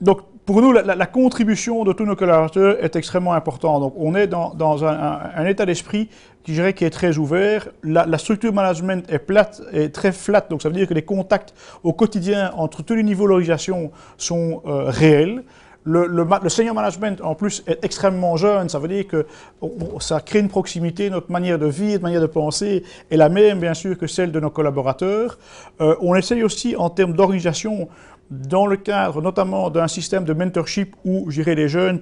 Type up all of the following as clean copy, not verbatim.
Donc, pour nous, la contribution de tous nos collaborateurs est extrêmement importante. Donc, on est dans un état d'esprit qui, je dirais, qui est très ouvert. La structure management est plate et très flat. Donc, ça veut dire que les contacts au quotidien entre tous les niveaux de l'organisation sont réels. Le senior management, en plus, est extrêmement jeune. Ça veut dire que ça crée une proximité. Notre manière de vivre, notre manière de penser est la même, bien sûr, que celle de nos collaborateurs. On essaye aussi, en termes d'organisation, dans le cadre notamment d'un système de mentorship où, je dirais, les jeunes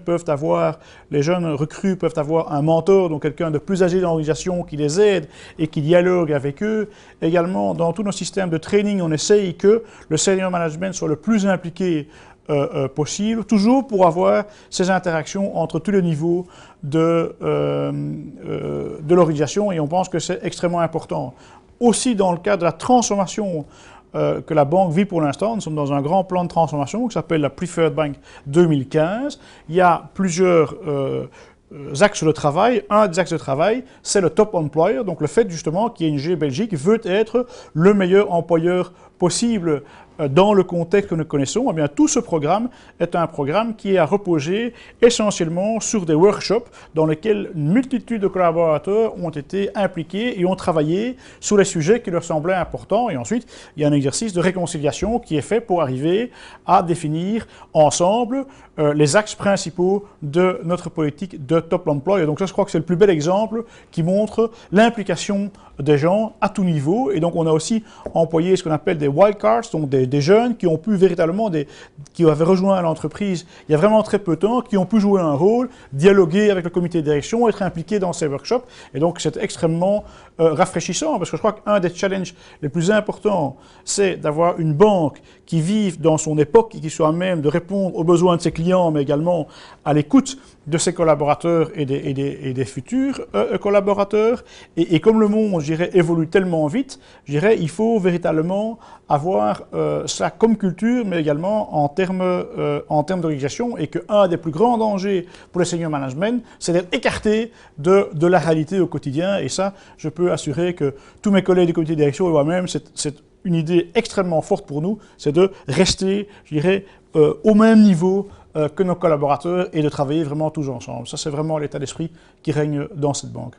recrues peuvent avoir un mentor, donc quelqu'un de plus âgé dans l'organisation qui les aide et qui dialogue avec eux. Également, dans tous nos systèmes de training, on essaye que le senior management soit le plus impliqué possible, toujours pour avoir ces interactions entre tous les niveaux de l'organisation, et on pense que c'est extrêmement important. Aussi, dans le cadre de la transformation que la banque vit pour l'instant, nous sommes dans un grand plan de transformation qui s'appelle la Preferred Bank 2015. Il y a plusieurs axes de travail. Un des axes de travail, c'est le top employer, donc le fait justement qu'ING Belgique veut être le meilleur employeur possible dans le contexte que nous connaissons. Eh bien, tout ce programme est un programme qui est à reposer essentiellement sur des workshops dans lesquels une multitude de collaborateurs ont été impliqués et ont travaillé sur les sujets qui leur semblaient importants. Et ensuite, il y a un exercice de réconciliation qui est fait pour arriver à définir ensemble les axes principaux de notre politique de top emploi. Et donc ça, je crois que c'est le plus bel exemple qui montre l'implication des gens à tout niveau. Et donc on a aussi employé ce qu'on appelle des wildcards, donc des jeunes qui ont pu véritablement, qui avaient rejoint l'entreprise il y a vraiment très peu de temps, qui ont pu jouer un rôle, dialoguer avec le comité de direction, être impliqués dans ces workshops. Et donc c'est extrêmement rafraîchissant, parce que je crois qu'un des challenges les plus importants, c'est d'avoir une banque qui vive dans son époque et qui soit à même de répondre aux besoins de ses clients, mais également à l'écoute de ses collaborateurs et des futurs collaborateurs. Et comme le monde, je dirais, évolue tellement vite, je dirais, il faut véritablement avoir ça comme culture, mais également en termes d'organisation, et qu'un des plus grands dangers pour le senior management, c'est d'être écarté de la réalité au quotidien. Et ça, je peux assurer que tous mes collègues du comité de direction et moi-même, c'est une idée extrêmement forte pour nous, c'est de rester, je dirais, au même niveau que nos collaborateurs et de travailler vraiment tous ensemble. Ça, c'est vraiment l'état d'esprit qui règne dans cette banque.